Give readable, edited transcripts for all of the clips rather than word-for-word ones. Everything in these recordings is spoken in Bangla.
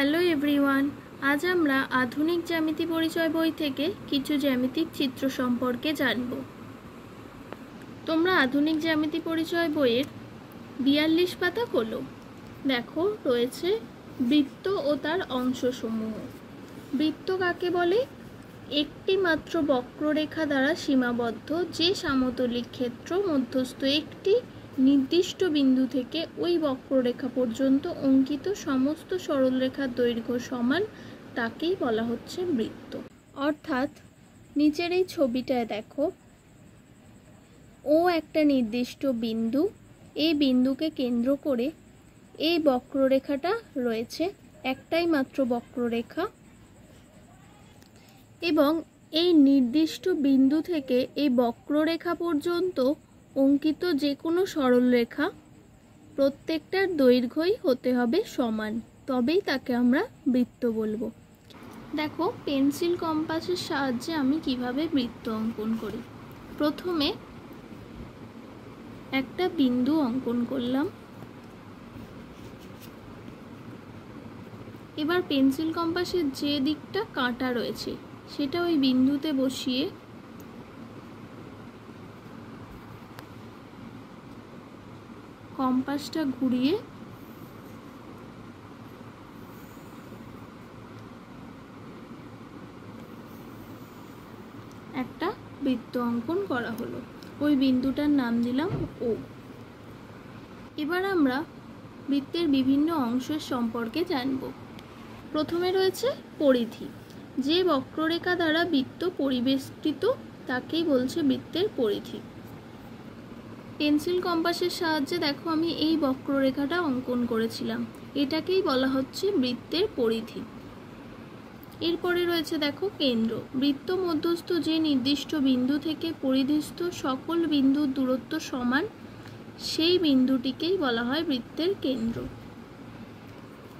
হ্যালো এভরিওয়ান, আজ আমরা আধুনিক জ্যামিতি পরিচয় বই থেকে কিছু জ্যামিতিক চিত্র সম্পর্কে জানব। তোমরা আধুনিক জ্যামিতি পরিচয় বইয়ের 42 পাতা খোলো। দেখো রয়েছে বৃত্ত ও তার অংশসমূহ। বৃত্ত কাকে বলে? একটি মাত্র বক্ররেখা দ্বারা সীমাবদ্ধ যে সমতলিক ক্ষেত্র মধ্যস্থ একটি নির্দিষ্ট বিন্দু থেকে ওই বক্ররেখা পর্যন্ত অঙ্কিত সমস্ত সরলরেখার দৈর্ঘ্য সমান, তাকেই বলা হচ্ছে বৃত্ত। অর্থাৎ নিচের এই ছবিটায় দেখো, ও একটা নির্দিষ্ট বিন্দু, এই বিন্দুকে কেন্দ্র করে এই বক্ররেখাটা রয়েছে, একটাই মাত্র বক্ররেখা, এবং এই নির্দিষ্ট বিন্দু থেকে এই বক্ররেখা পর্যন্ত অঙ্কিত যে কোনো সরলরেখা প্রত্যেকটার দৈর্ঘ্যই হতে হবে সমান, তবেই তাকে আমরা বৃত্ত বলবো। দেখো পেন্সিল কম্পাসের সাহায্যে আমি কিভাবে বৃত্ত অঙ্কন করি। প্রথমে একটা বিন্দু অঙ্কন করলাম, এবার পেন্সিল কম্পাসের যে দিকটা কাটা রয়েছে সেটা ওই বিন্দুতে বসিয়ে কম্পাসটা ঘুরিয়ে একটা বৃত্ত অঙ্কন করা হলো। ওই বিন্দুটার নাম দিলাম ও। এবার আমরা বৃত্তের বিভিন্ন অংশের সম্পর্কে জানব। প্রথমে রয়েছে পরিধি। যে বক্ররেখা দ্বারা বৃত্ত পরিবেষ্টিত তাকেই বলছে বৃত্তের পরিধি। পেন্সিল কম্পাসের সাহায্যে দেখো আমি এই বক্ররেখাটা অঙ্কন করেছিলাম, এটাকেই বলা হচ্ছে বৃত্তের পরিধি। এরপরে রয়েছে দেখো কেন্দ্র। বৃত্ত মধ্যস্থ যে নির্দিষ্ট বিন্দু থেকে পরিধিস্থ সকল বিন্দুর দূরত্ব সমান, সেই বিন্দুটিকেই বলা হয় বৃত্তের কেন্দ্র।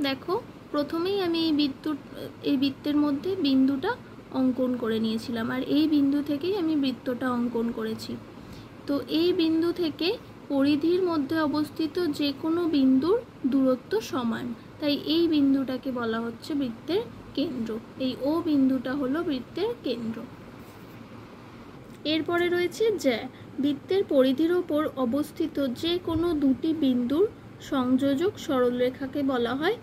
দেখো প্রথমেই আমি এই বৃত্তের মধ্যে বিন্দুটা অঙ্কন করে নিয়েছিলাম, আর এই বিন্দু থেকেই আমি বৃত্তটা অঙ্কন করেছি। তো এই বিন্দু থেকে পরিধির মধ্যে অবস্থিত যে কোনো বিন্দুর দূরত্ব সমান, তাই এই বিন্দুটাকে বলা হচ্ছে বৃত্তের কেন্দ্র। এই ও বিন্দুটা হলো বৃত্তের কেন্দ্র। এরপরে রয়েছে জ্যা। বৃত্তের পরিধির ওপর অবস্থিত যে কোনো দুটি বিন্দুর সংযোজক সরলরেখাকে বলা হয়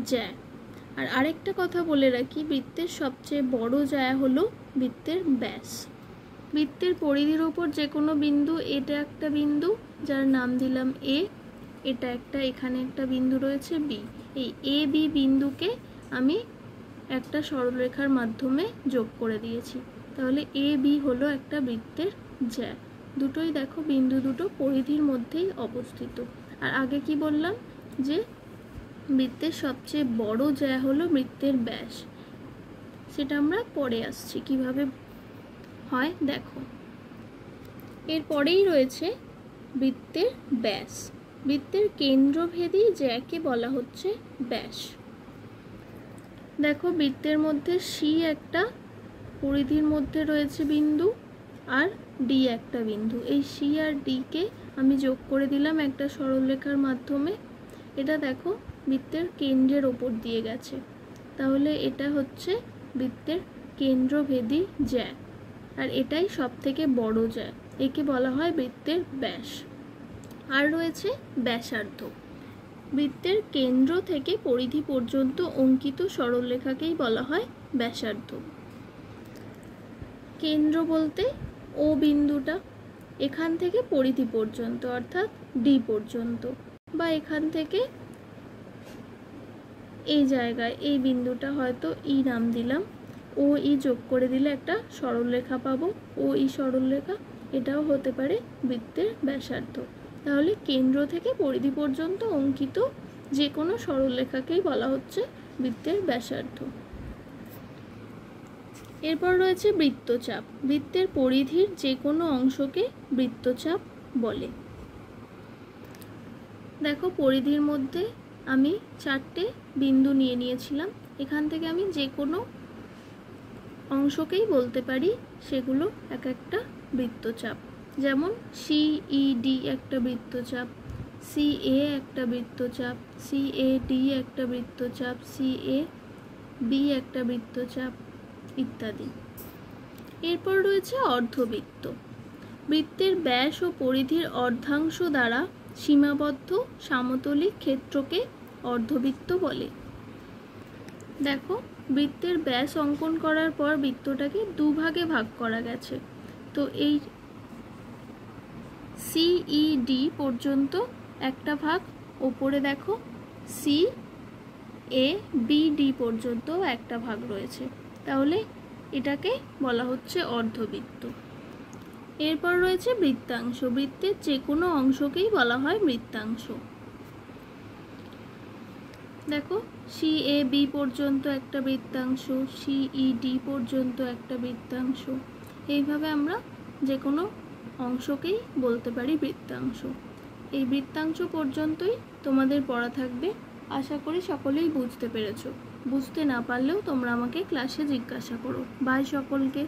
জ্যা। আর আরেকটা কথা বলে রাখি, বৃত্তের সবচেয়ে বড় জ্যা হলো বৃত্তের ব্যাস। বৃত্তের পরিধির ওপর যে কোনো বিন্দু, এটা একটা বিন্দু যার নাম দিলাম এ, এটা একটা, এখানে একটা বিন্দু রয়েছে বি। এই এ বি বিন্দুকে আমি একটা সরলরেখার মাধ্যমে যোগ করে দিয়েছি, তাহলে এ বি হলো একটা বৃত্তের জ্যা। দুটোই দেখো বিন্দু দুটো পরিধির মধ্যেই অবস্থিত। আর আগে কি বললাম যে বৃত্তের সবচেয়ে বড় জ্যা হলো বৃত্তের ব্যাস, সেটা আমরা পরে আসছি কিভাবে হয় দেখো। এরপরেই রয়েছে বৃত্তের ব্যাস। বৃত্তের কেন্দ্রভেদী জ্যাকে বলা হচ্ছে ব্যাস। দেখো বৃত্তের মধ্যে সি একটা পরিধির মধ্যে রয়েছে বিন্দু, আর ডি একটা বিন্দু। এই সি আর ডি কে আমি যোগ করে দিলাম একটা সরলরেখার মাধ্যমে। এটা দেখো বৃত্তের কেন্দ্রের ওপর দিয়ে গেছে, তাহলে এটা হচ্ছে বৃত্তের কেন্দ্রভেদী জ্যা, আর এটাই সব থেকে বড় জ্যা, একে বলা হয় বৃত্তের ব্যাস। আর রয়েছে ব্যাসার্ধ। বৃত্তের কেন্দ্র থেকে পরিধি পর্যন্ত অঙ্কিত সরলরেখাকেই বলা হয় ব্যাসার্ধ। কেন্দ্র বলতে ও বিন্দুটা, এখান থেকে পরিধি পর্যন্ত অর্থাৎ ডি পর্যন্ত, বা এখান থেকে এই জায়গায় এই বিন্দুটা হয়তো ই নাম দিলাম, ও ই যোগ করে দিলে একটা সরলরেখা পাবো, ও ই সরলরেখা, এটাও হতে পারে বৃত্তের ব্যাসার্ধ। তাহলে কেন্দ্র থেকে পরিধি পর্যন্ত অঙ্কিত যে কোনো সরলরেখাকেই বলা হচ্ছে বৃত্তের ব্যাসার্ধ। এরপর রয়েছে বৃত্তচাপ। বৃত্তের পরিধির যে কোনো অংশকে বৃত্তচাপ বলে। দেখো পরিধির মধ্যে আমি 4টে বিন্দু নিয়ে নিয়েছিলাম, এখান থেকে আমি যে কোনো অংশকেই বলতে পারি সেগুলো এক একটা বৃত্তচাপ। যেমন সি ই ডি একটা বৃত্তচাপ, সি এ একটা বৃত্তচাপ, সি এ ডি একটা বৃত্তচাপ, সি এ বি একটা বৃত্তচাপ ইত্যাদি। এরপর রয়েছে অর্ধবৃত্ত। বৃত্তের ব্যাস ও পরিধির অর্ধাংশ দ্বারা সীমাবদ্ধ সমতলিক ক্ষেত্রকে অর্ধবৃত্ত বলে। দেখো, বৃত্তের ব্যাস অঙ্কন করার পর বৃত্তটাকে দুভাগে ভাগ করা গেছে। তো এই সিইডি পর্যন্ত একটা ভাগ, ওপরে দেখো সি এ বিডি পর্যন্ত একটা ভাগ রয়েছে, তাহলে এটাকে বলা হচ্ছে অর্ধবৃত্ত। এরপর রয়েছে বৃত্তাংশ। বৃত্তের যে কোনো অংশকেই বলা হয় বৃত্তাংশ। দেখো, সি এ বি পর্যন্ত একটা বৃত্তাংশ, সিইডি পর্যন্ত একটা বৃত্তাংশ। এইভাবে আমরা যে কোনো অংশকেই বলতে পারি বৃত্তাংশ। এই বৃত্তাংশ পর্যন্তই তোমাদের পড়া থাকবে। আশা করি সকলেই বুঝতে পেরেছো। বুঝতে না পারলেও তোমরা আমাকে ক্লাসে জিজ্ঞাসা করো। বাই সকলকে।